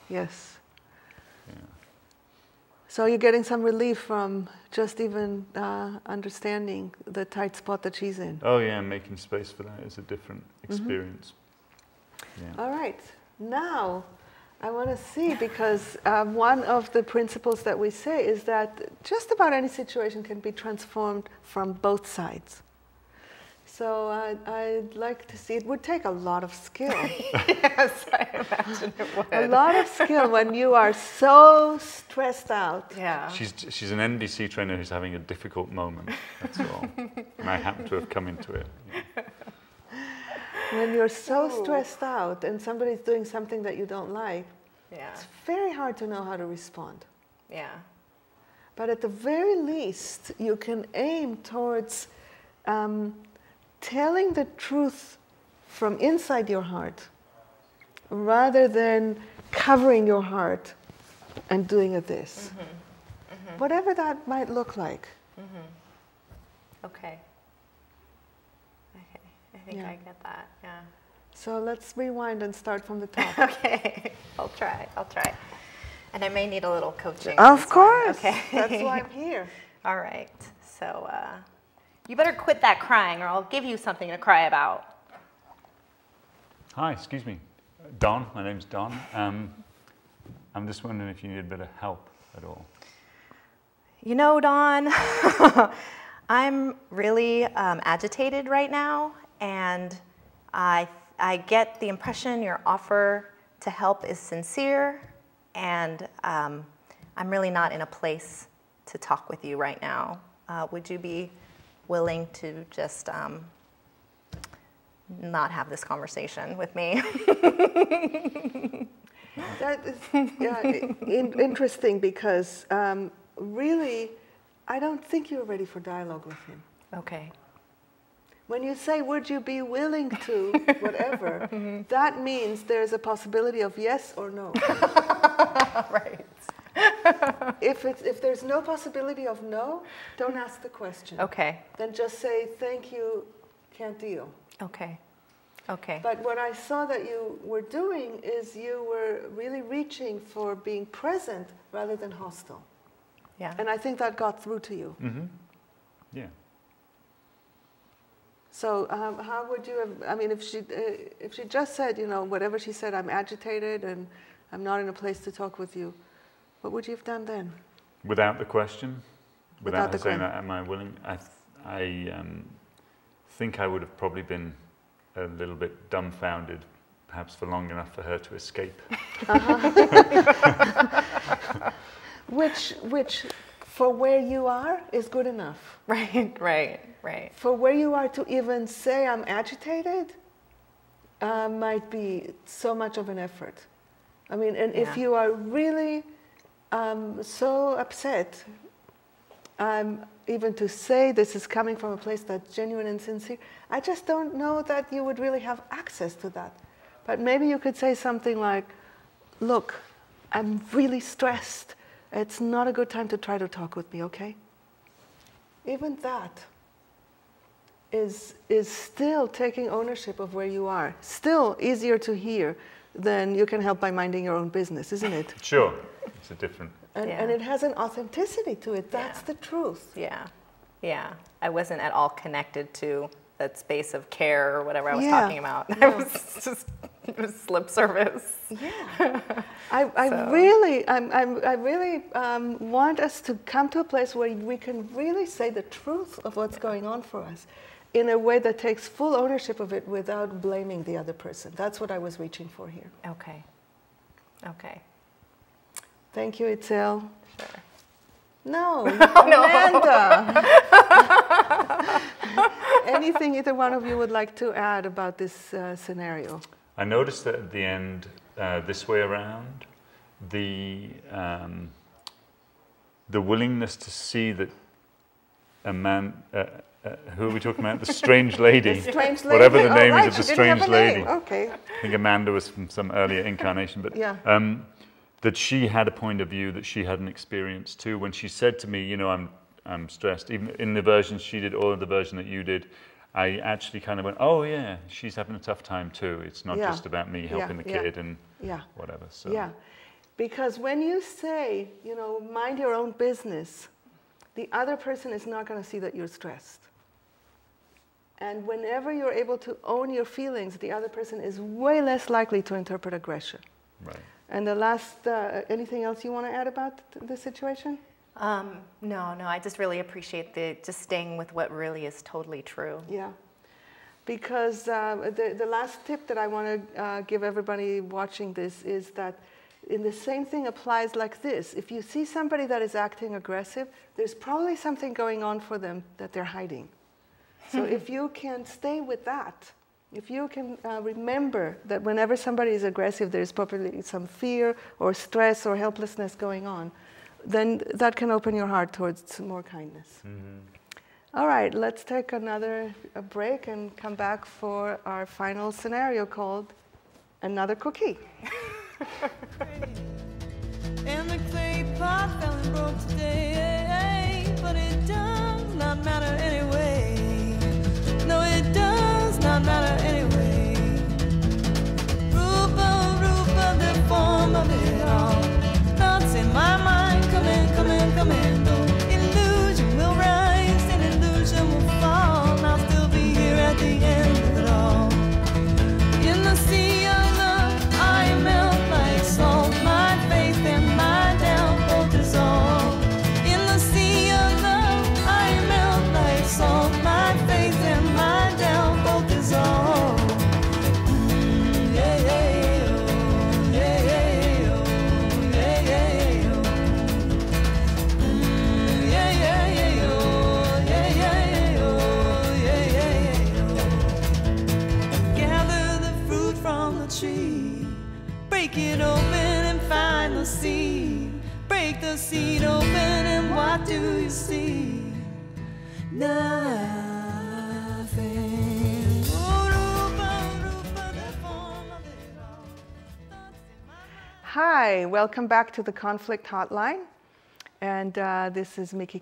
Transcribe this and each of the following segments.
Yes. Yeah. So you're getting some relief from just even understanding the tight spot that she's in. Oh yeah, making space for that is a different experience. Yeah. All right. Now, I want to see, because one of the principles that we say is that just about any situation can be transformed from both sides. So I'd like to see, it would take a lot of skill. Yes, I imagine it would. A lot of skill when you are so stressed out. Yeah. She's an NBC trainer who's having a difficult moment, that's all. And I happen to have come into it. Yeah. When you're so stressed out and somebody's doing something that you don't like, it's very hard to know how to respond. Yeah. But at the very least, you can aim towards telling the truth from inside your heart, rather than covering your heart and doing this. Whatever that might look like. Okay. I think I get that, yeah. So let's rewind and start from the top. Okay, I'll try. And I may need a little coaching. Of course, okay. That's why I'm here. All right, so you better quit that crying or I'll give you something to cry about. Hi, excuse me. Don, my name's Don. I'm just wondering if you need a bit of help at all. You know, Don, I'm really agitated right now, and I get the impression your offer to help is sincere, and I'm really not in a place to talk with you right now. Would you be willing to just not have this conversation with me? That is interesting, because really, I don't think you're ready for dialogue with him. Okay. When you say, would you be willing to, whatever, that means there's a possibility of yes or no. Right. If there's no possibility of no, don't ask the question. Okay. Then just say, thank you, can't deal. Okay. Okay. But what I saw that you were doing is you were really reaching for being present rather than hostile. Yeah. And I think that got through to you. Yeah. So how would you have, I mean, if she just said, you know, whatever she said, I'm agitated and I'm not in a place to talk with you, what would you have done then? Without the question? Without her the saying, question. am I willing? I think I would have probably been a little bit dumbfounded, perhaps for long enough for her to escape. Which, for where you are, is good enough. Right. For where you are to even say I'm agitated might be so much of an effort. I mean, and if you are really so upset, even to say this is coming from a place that's genuine and sincere, I just don't know that you would really have access to that. But maybe you could say something like, look, I'm really stressed. It's not a good time to try to talk with me, okay? Even that is still taking ownership of where you are. Still easier to hear than you can help by minding your own business, isn't it? Sure, it's a different. And it has an authenticity to it. That's the truth. Yeah. I wasn't at all connected to that space of care or whatever I was talking about. It was slip service. Yeah. I really want us to come to a place where we can really say the truth of what's going on for us in a way that takes full ownership of it without blaming the other person. That's what I was reaching for here. Okay. Thank you, Itzel. Sure. No, Amanda. Anything either one of you would like to add about this scenario? I noticed that at the end, this way around, the willingness to see that a man, who are we talking about? The strange lady. The strange lady. Whatever the name is of the She didn't strange have a lady. name. Okay. I think Amanda was from some earlier incarnation, but that she had a point of view that she hadn't experienced too. When she said to me, you know, I'm stressed, even in the version she did or the version that you did, I actually kind of went, oh yeah, she's having a tough time too. It's not just about me helping the kid and whatever. So. Yeah, Because when you say, you know, mind your own business, the other person is not going to see that you're stressed. And whenever you're able to own your feelings, the other person is way less likely to interpret aggression. Right. And the last, anything else you want to add about the situation? No, I just really appreciate just staying with what really is totally true. Yeah. Because the last tip that I want to give everybody watching this is that the same thing applies like this. If you see somebody that is acting aggressive, there's probably something going on for them that they're hiding. So if you can stay with that, if you can remember that whenever somebody is aggressive, there's probably some fear or stress or helplessness going on, then that can open your heart towards more kindness. All right, let's take another break and come back for our final scenario called Another Cookie. And the clay pot fell and broke today, but it does not matter anyway. No, it does not matter anyway. Rupa, the form of it all. Thoughts in my mind, come in, though. Illusion will rise and illusion will fall. And I'll still be here at the end of it all. In the sea of love, I melt like salt. My faith and my doubt both dissolve. In the sea of love, I melt like salt. My faith and my doubt both dissolve. Break it open and find the seed. Break the seed open and what do you see? Nothing. Hi, welcome back to the Conflict Hotline. And this is Miki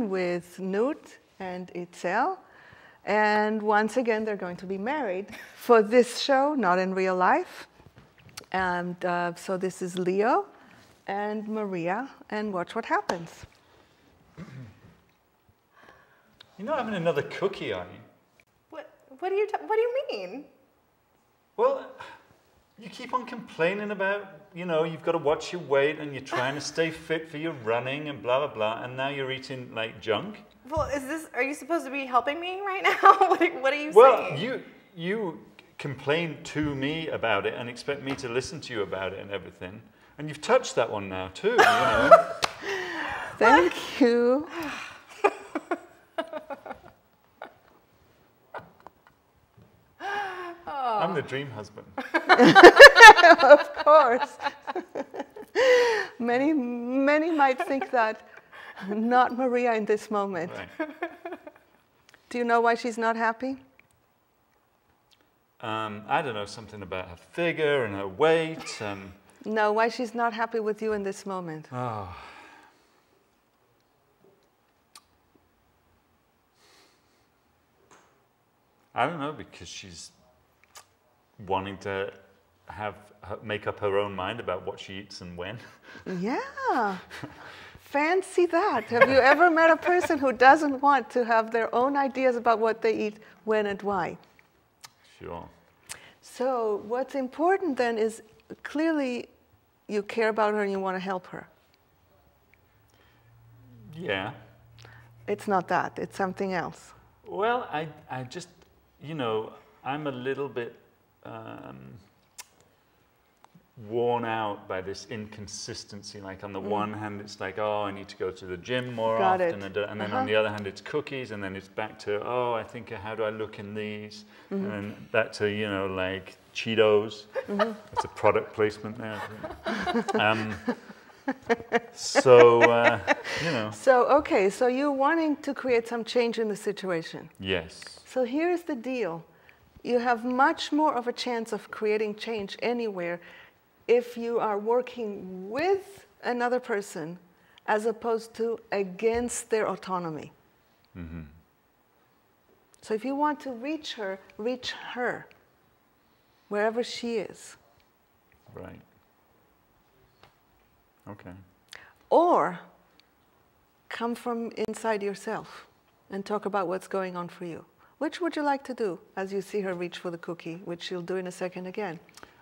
with Newt and Itzel. And once again, they're going to be married for this show, not in real life. And so this is Leo and Maria, and watch what happens. You're not having another cookie, are you? What do you mean? Well, you keep on complaining about, you know, you've got to watch your weight and you're trying to stay fit for your running and blah, blah, blah, and now you're eating like junk. Well, are you supposed to be helping me right now? What are you saying? Well, you complain to me about it and expect me to listen to you about it and everything. And you've touched that one now too, you know. Thank you. I'm the dream husband. Of course. Many might think that, not Maria in this moment. Right. Do you know why she's not happy? I don't know, something about her figure and her weight. No, why she's not happy with you in this moment? Oh. I don't know, because she's wanting to make up her own mind about what she eats and when. Yeah. Fancy that. Have you ever met a person who doesn't want to have their own ideas about what they eat, when and why? Sure. So what's important then is clearly you care about her and you want to help her. Yeah. It's not that. It's something else. Well, I just, you know, I'm a little bit worn out by this inconsistency. Like on the one hand, it's like, oh, I need to go to the gym more often. And then on the other hand, it's cookies. And then it's back to, oh, I think, how do I look in these? And then back to, you know, like Cheetos. That's a product placement there. So, you know. So, okay, so you're wanting to create some change in the situation. Yes. So here's the deal. You have much more of a chance of creating change anywhere if you are working with another person as opposed to against their autonomy. So if you want to reach her wherever she is. Right. Okay. Or come from inside yourself and talk about what's going on for you. Which would you like to do as you see her reach for the cookie, which she'll do in a second again?